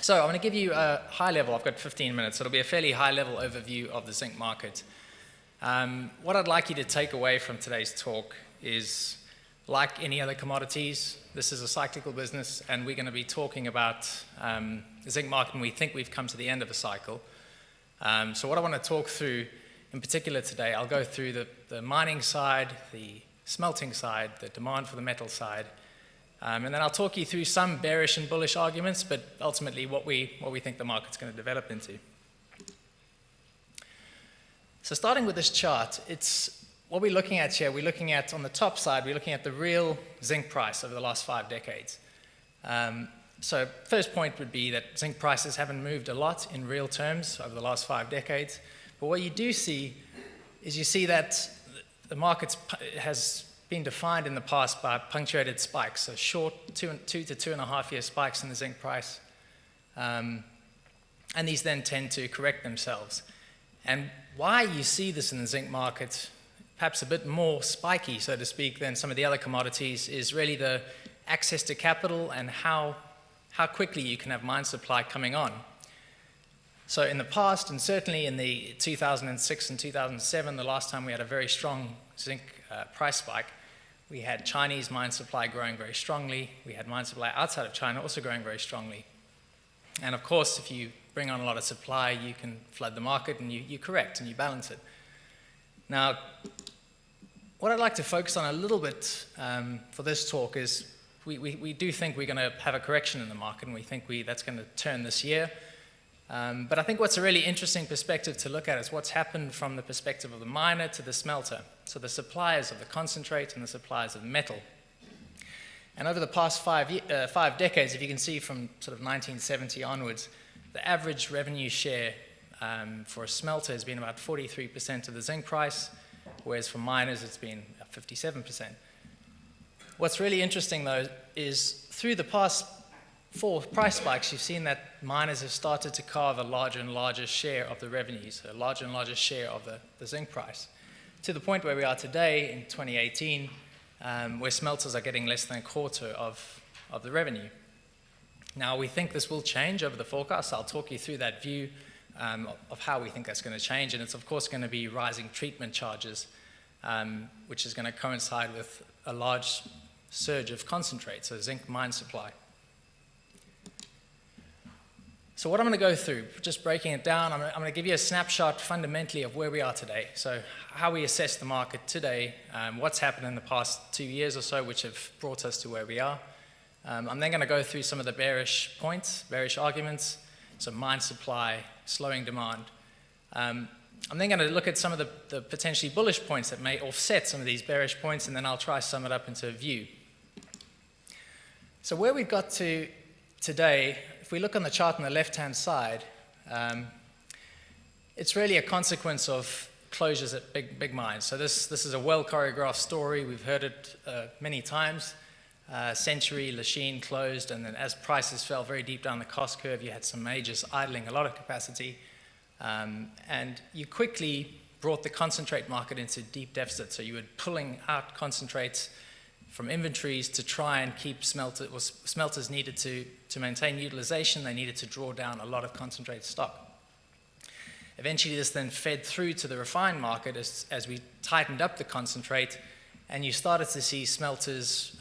So I'm going to give you a high level. I've got 15 minutes. It'll be a fairly high level overview of the zinc market. What I'd like you to take away from today's talk is, like any other commodities, this is a cyclical business, and we're going to be talking about the zinc market, and we think we've come to the end of a cycle. So what I want to talk through in particular today, I'll go through the mining side, the smelting side, the demand for the metal side, and then I'll talk you through some bearish and bullish arguments, but ultimately what we think the market's going to develop into. So starting with this chart, it's what we're looking at here. We're looking at, on the top side, we're looking at the real zinc price over the last 5 decades. So first point would be that zinc prices haven't moved a lot in real terms over the last 5 decades. But what you do see is you see that the market has been defined in the past by punctuated spikes, so short 2 to 2.5 year spikes in the zinc price. And these then tend to correct themselves. And why you see this in the zinc market, perhaps a bit more spiky, so to speak, than some of the other commodities, is really the access to capital and how quickly you can have mine supply coming on. So in the past, and certainly in the 2006 and 2007, the last time we had a very strong zinc price spike, we had Chinese mine supply growing very strongly. We had mine supply outside of China also growing very strongly. And of course, if you bring on a lot of supply, you can flood the market and you correct and you balance it. Now, what I'd like to focus on a little bit for this talk is we do think we're going to have a correction in the market, and we think that's going to turn this year. But I think what's a really interesting perspective to look at is what's happened from the perspective of the miner to the smelter. So the suppliers of the concentrate and the suppliers of metal. And over the past 5 decades, if you can see from sort of 1970 onwards, the average revenue share for a smelter has been about 43% of the zinc price, whereas for miners it's been 57%. What's really interesting though is through the past 4 price spikes, you've seen that miners have started to carve a larger and larger share of the revenues, a larger and larger share of the zinc price, to the point where we are today in 2018, where smelters are getting less than a quarter of the revenue. Now, we think this will change over the forecast. I'll talk you through that view of how we think that's going to change, and it's of course going to be rising treatment charges, which is going to coincide with a large surge of concentrate, so zinc mine supply. So what I'm going to go through, just breaking it down, I'm going to give you a snapshot fundamentally of where we are today. So how we assess the market today, what's happened in the past 2 years or so, which have brought us to where we are. I'm then going to go through some of the bearish points, bearish arguments, so mine supply, slowing demand. I'm then going to look at some of the potentially bullish points that may offset some of these bearish points, and then I'll try to sum it up into a view. So where we've got to today, if we look on the chart on the left-hand side, it's really a consequence of closures at big mines. So this is a well-choreographed story. We've heard it many times. Century, Lachine closed, and then as prices fell very deep down the cost curve, you had some majors idling a lot of capacity, and you quickly brought the concentrate market into deep deficit. So you were pulling out concentrates from inventories to try and keep smelters needed to maintain utilization. They needed to draw down a lot of concentrate stock. Eventually this then fed through to the refined market as we tightened up the concentrate, and you started to see smelters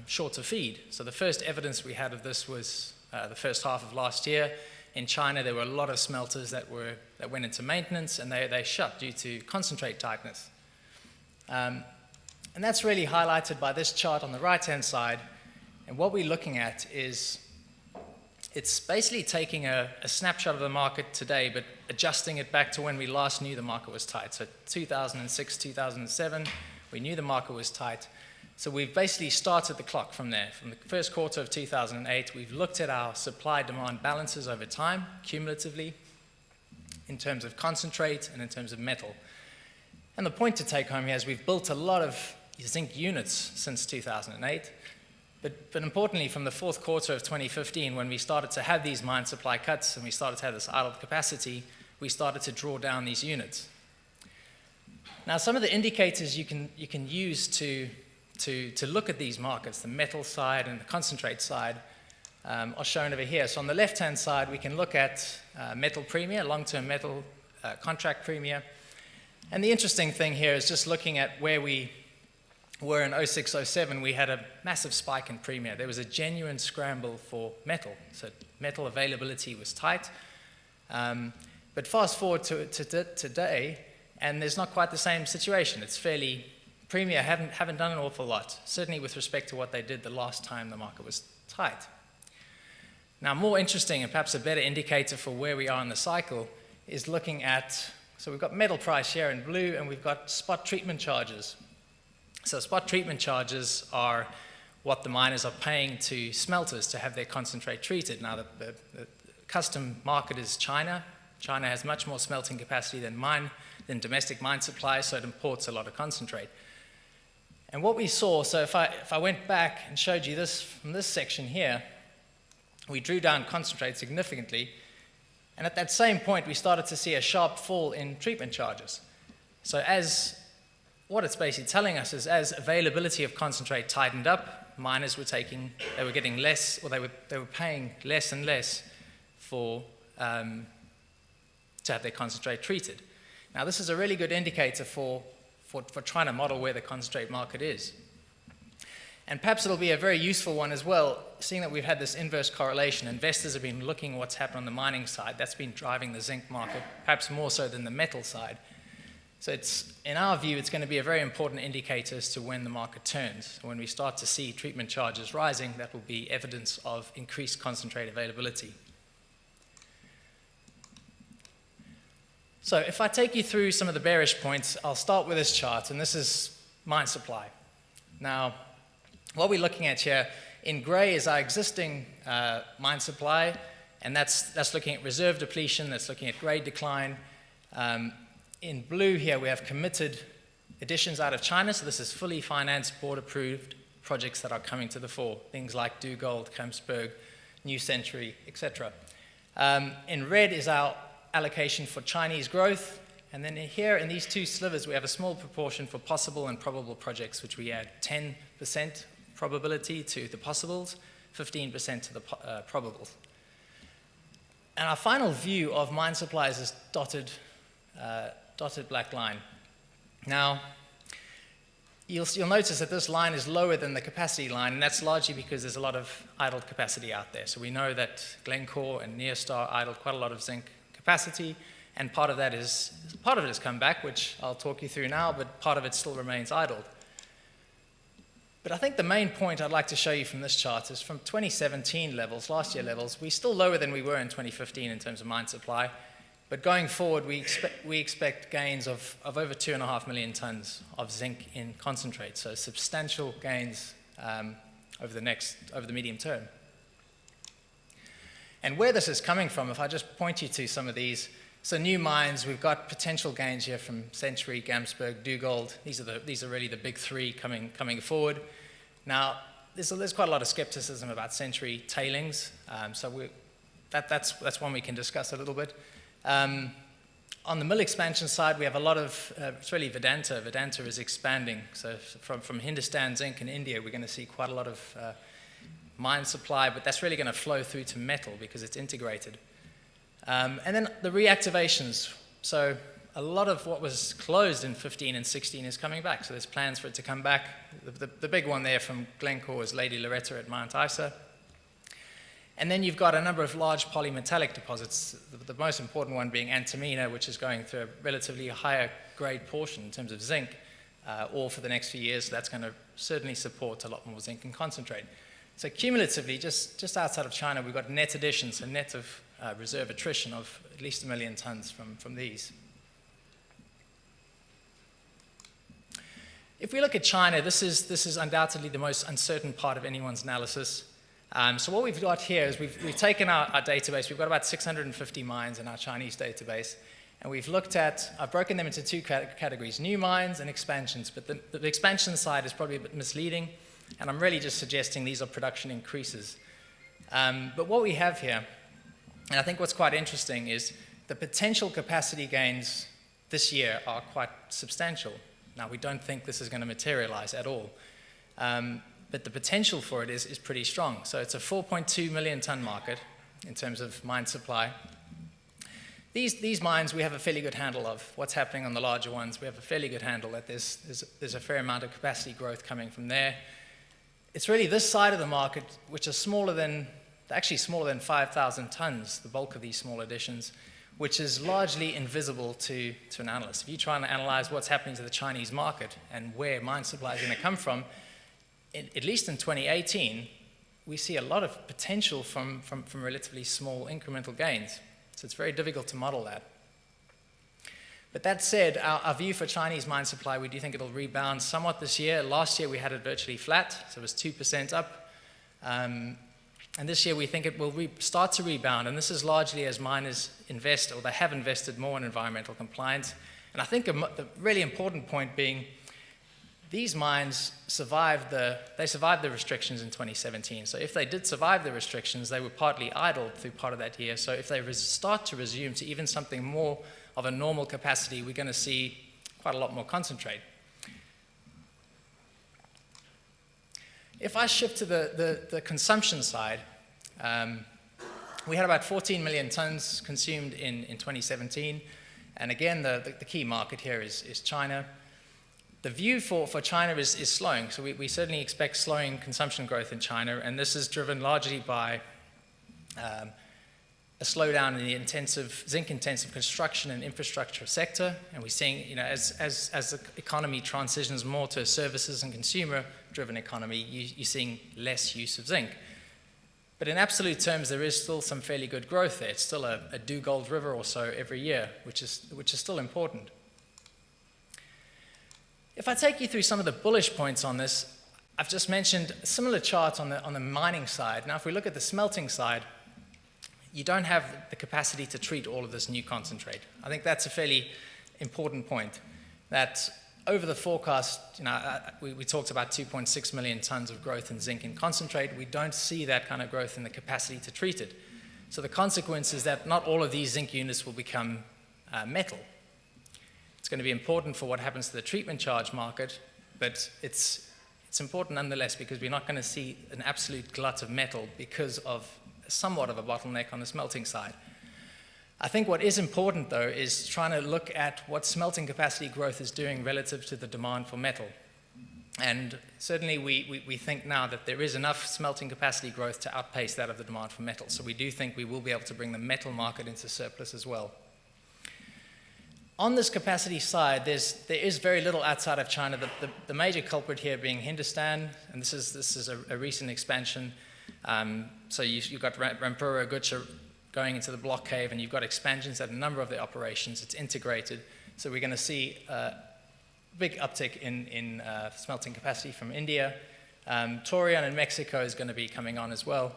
short of feed. So the first evidence we had of this was the first half of last year. In China there were a lot of smelters that went into maintenance, and they shut due to concentrate tightness. And that's really highlighted by this chart on the right-hand side. And what we're looking at is, it's basically taking a snapshot of the market today, but adjusting it back to when we last knew the market was tight. So 2006, 2007, we knew the market was tight. So we've basically started the clock from there. From the first quarter of 2008, we've looked at our supply-demand balances over time, cumulatively, in terms of concentrate and in terms of metal. And the point to take home here is we've built a lot of zinc units since 2008, but importantly, from the fourth quarter of 2015, when we started to have these mine supply cuts and we started to have this idle capacity, we started to draw down these units. Now, some of the indicators you can use to look at these markets, the metal side and the concentrate side, are shown over here. So on the left-hand side, we can look at metal premia, long-term metal contract premia. And the interesting thing here is just looking at where we were in 06, 07, we had a massive spike in premia. There was a genuine scramble for metal. So metal availability was tight. But fast forward to today, and there's not quite the same situation. It's fairly, premia haven't done an awful lot, certainly with respect to what they did the last time the market was tight. Now, more interesting and perhaps a better indicator for where we are in the cycle is looking at, so we've got metal price here in blue, and we've got spot treatment charges. So spot treatment charges are what the miners are paying to smelters to have their concentrate treated. Now, the custom market is China. China has much more smelting capacity than domestic mine supply, so it imports a lot of concentrate. And what we saw, so if I went back and showed you this from this section here, we drew down concentrate significantly, and at that same point, we started to see a sharp fall in treatment charges. So what it's basically telling us is as availability of concentrate tightened up, miners were getting less, or they were paying less and less to have their concentrate treated. Now, this is a really good indicator for trying to model where the concentrate market is. And perhaps it'll be a very useful one as well, seeing that we've had this inverse correlation. Investors have been looking at what's happened on the mining side. That's been driving the zinc market, perhaps more so than the metal side. So in our view, it's going to be a very important indicator as to when the market turns. When we start to see treatment charges rising, that will be evidence of increased concentrate availability. So if I take you through some of the bearish points, I'll start with this chart, and this is mine supply. Now, what we're looking at here in gray is our existing mine supply, and that's looking at reserve depletion, that's looking at grade decline. In blue here, we have committed additions out of China, so this is fully financed, board-approved projects that are coming to the fore, things like Dugald, Kempsberg, New Century, etc. In red is our allocation for Chinese growth, and then here in these two slivers, we have a small proportion for possible and probable projects, which we add 10% probability to the possibles, 15% to the probables. And our final view of mine supply is this dotted black line. Now, you'll notice that this line is lower than the capacity line, and that's largely because there's a lot of idled capacity out there. So we know that Glencore and Neostar idled quite a lot of zinc capacity, and part of it has come back, which I'll talk you through now, but part of it still remains idled. But I think the main point I'd like to show you from this chart is from 2017 levels, last year levels, we're still lower than we were in 2015 in terms of mine supply. But going forward, we expect gains of over 2.5 million tons of zinc in concentrate, so substantial gains over the medium term. And where this is coming from, if I just point you to some of these, so new mines, we've got potential gains here from Century, Gamsberg, Dugald. These are really the big three coming forward. Now, there's quite a lot of skepticism about Century tailings, so that's one we can discuss a little bit. On the mill expansion side, we have a lot of, it's really Vedanta. Vedanta is expanding. So from Hindustan Zinc in India, we're going to see quite a lot of mine supply, but that's really going to flow through to metal because it's integrated. And then the reactivations. So a lot of what was closed in 15 and 16 is coming back. So there's plans for it to come back. The big one there from Glencore is Lady Loretta at Mount Isa. And then you've got a number of large polymetallic deposits, the most important one being Antamina, which is going through a relatively higher grade portion in terms of zinc ore for the next few years. So that's going to certainly support a lot more zinc and concentrate. So cumulatively, just outside of China, we've got net additions, a net of reserve attrition of at least 1 million tons from these. If we look at China, this is undoubtedly the most uncertain part of anyone's analysis. So what we've got here is we've taken our database. We've got about 650 mines in our Chinese database. And I've broken them into two categories, new mines and expansions. But the expansion side is probably a bit misleading. And I'm really just suggesting these are production increases. But what we have here, and I think what's quite interesting, is the potential capacity gains this year are quite substantial. Now, we don't think this is going to materialize at all. but the potential for it is pretty strong. So it's a 4.2 million ton market in terms of mine supply. These mines, we have a fairly good handle of what's happening on the larger ones. We have a fairly good handle that there's a fair amount of capacity growth coming from there. It's really this side of the market, which is actually smaller than 5,000 tons, the bulk of these small additions, which is largely invisible to an analyst. If you try and analyze what's happening to the Chinese market and where mine supply is going to come from, at least in 2018, we see a lot of potential from relatively small incremental gains. So it's very difficult to model that. But that said, our view for Chinese mine supply, we do think it'll rebound somewhat this year. Last year we had it virtually flat, so it was 2% up. And this year we think it will start to rebound, and this is largely as miners invest, or they have invested more in environmental compliance. And I think the really important point being, these mines survived the restrictions in 2017. So if they did survive the restrictions, they were partly idled through part of that year. So if they start to resume to even something more of a normal capacity, we're going to see quite a lot more concentrate. If I shift to the consumption side, we had about 14 million tons consumed in 2017. And again, the key market here is China. The view for China is slowing, so we certainly expect slowing consumption growth in China, and this is driven largely by a slowdown in the zinc-intensive construction and infrastructure sector, and we're seeing, as the economy transitions more to a services and consumer-driven economy, you're seeing less use of zinc. But in absolute terms, there is still some fairly good growth there. It's still a do gold river or so every year, which is still important. If I take you through some of the bullish points on this, I've just mentioned a similar chart on the mining side. Now, if we look at the smelting side, you don't have the capacity to treat all of this new concentrate. I think that's a fairly important point, that over the forecast, we talked about 2.6 million tons of growth in zinc in concentrate. We don't see that kind of growth in the capacity to treat it. So the consequence is that not all of these zinc units will become metal. It's going to be important for what happens to the treatment charge market, but it's important nonetheless, because we're not going to see an absolute glut of metal because of somewhat of a bottleneck on the smelting side. I think what is important, though, is trying to look at what smelting capacity growth is doing relative to the demand for metal. And certainly we think now that there is enough smelting capacity growth to outpace that of the demand for metal. So we do think we will be able to bring the metal market into surplus as well. On this capacity side, there is very little outside of China. The major culprit here being Hindustan, and this is a recent expansion. So you've got Rampura, Gucha going into the block cave, and you've got expansions at a number of the operations. It's integrated. So we're going to see a big uptick in smelting capacity from India. Torreon in Mexico is going to be coming on as well.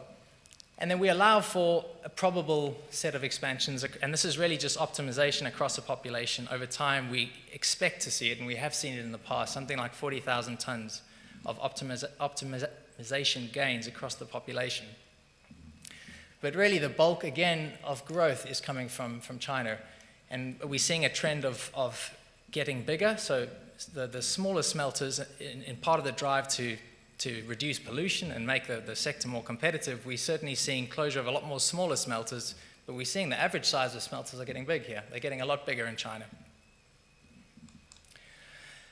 And then we allow for a probable set of expansions, and this is really just optimization across a population. Over time, we expect to see it, and we have seen it in the past, something like 40,000 tons of optimization gains across the population. But really, the bulk, again, of growth is coming from China. And we're seeing a trend of getting bigger. So the smaller smelters, in part of the drive to reduce pollution and make the sector more competitive, we're certainly seeing closure of a lot more smaller smelters, but we're seeing the average size of smelters are getting big here. They're getting a lot bigger in China.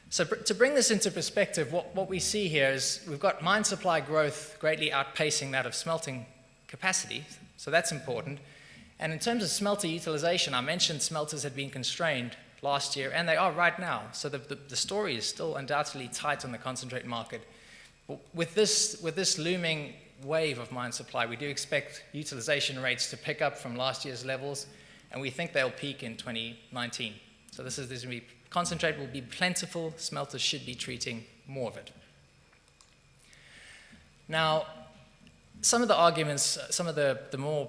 So to bring this into perspective, what we see here is we've got mine supply growth greatly outpacing that of smelting capacity, so that's important. And in terms of smelter utilization, I mentioned smelters had been constrained last year, and they are right now. So the story is still undoubtedly tight on the concentrate market. With this looming wave of mine supply, we do expect utilization rates to pick up from last year's levels, and we think they'll peak in 2019. So this is going to be, concentrate will be plentiful, smelters should be treating more of it. Now, some of the arguments, some of the more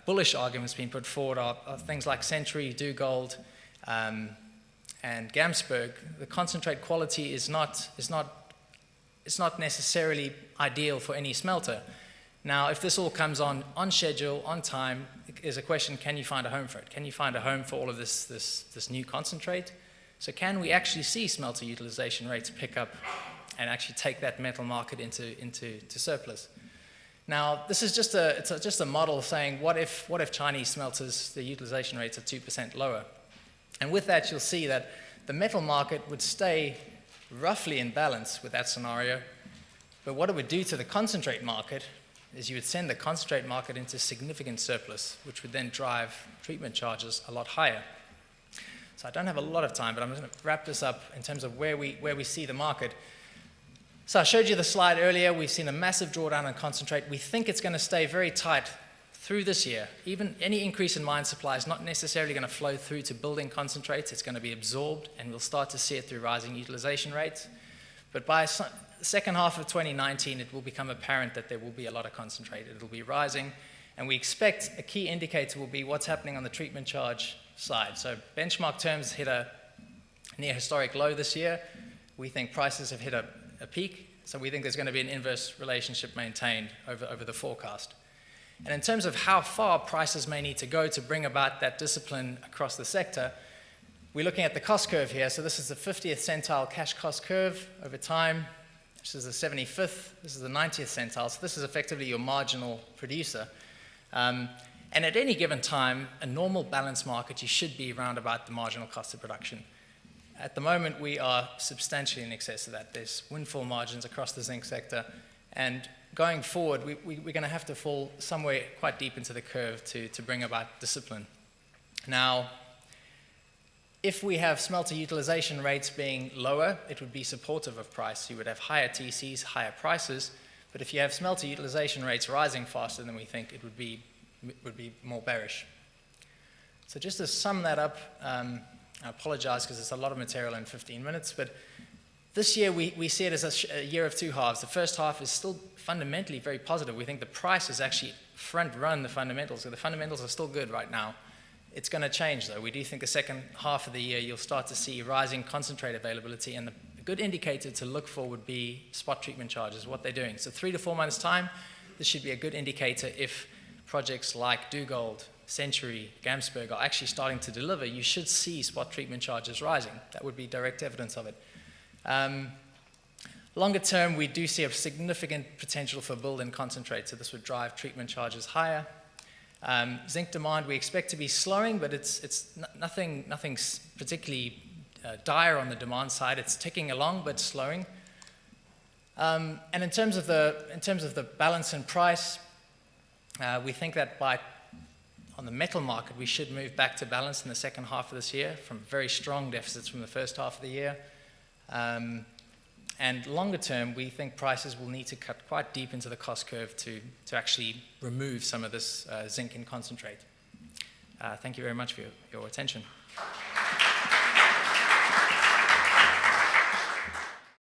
bullish arguments being put forward are things like Century, Dugald, and Gamsberg. The concentrate quality is not necessarily ideal for any smelter. Now, if this all comes on schedule, on time, is a question, can you find a home for it? Can you find a home for all of this new concentrate? So can we actually see smelter utilization rates pick up and actually take that metal market into surplus. Now, this is just a model saying, what if Chinese smelters, the utilization rates are 2% lower? And with that, you'll see that the metal market would stay roughly in balance with that scenario. But what it would do to the concentrate market is you would send the concentrate market into significant surplus, which would then drive treatment charges a lot higher. So I don't have a lot of time, but I'm going to wrap this up in terms of where we see the market. So I showed you the slide earlier. We've seen a massive drawdown in concentrate. We think it's going to stay very tight through this year. Even any increase in mine supply is not necessarily going to flow through to building concentrates. It's going to be absorbed, and we'll start to see it through rising utilization rates. But by the second half of 2019, it will become apparent that there will be a lot of concentrate. It will be rising, and we expect a key indicator will be what's happening on the treatment charge side. So benchmark terms hit a near historic low this year. We think prices have hit a peak, so we think there's going to be an inverse relationship maintained over the forecast. And in terms of how far prices may need to go to bring about that discipline across the sector, we're looking at the cost curve here. So this is the 50th centile cash cost curve over time. This is the 75th. This is the 90th centile. So this is effectively your marginal producer. And at any given time, a normal balanced market, you should be around about the marginal cost of production. At the moment, we are substantially in excess of that. There's windfall margins across the zinc sector. And going forward, we're going to have to fall somewhere quite deep into the curve to bring about discipline. Now, if we have smelter utilization rates being lower, it would be supportive of price. You would have higher TCs, higher prices. But if you have smelter utilization rates rising faster than we think, it would be more bearish. So just to sum that up, I apologize because it's a lot of material in 15 minutes, but this year we see it as a year of two halves. The first half is still fundamentally very positive. We think the price has actually front-run the fundamentals, so the fundamentals are still good right now. It's going to change, though. We do think the second half of the year you'll start to see rising concentrate availability, and the good indicator to look for would be spot treatment charges, what they're doing. So 3 to 4 months' time, this should be a good indicator if projects like Dugald, Century, Gamsberg are actually starting to deliver. You should see spot treatment charges rising. That would be direct evidence of it. Longer term, we do see a significant potential for build and concentrate, so this would drive treatment charges higher. Zinc demand we expect to be slowing, but it's nothing particularly dire on the demand side. It's ticking along, but slowing. And in terms of the balance and price, we think that on the metal market, we should move back to balance in the second half of this year from very strong deficits from the first half of the year. And longer term, we think prices will need to cut quite deep into the cost curve to actually remove some of this zinc in concentrate. Thank you very much for your attention.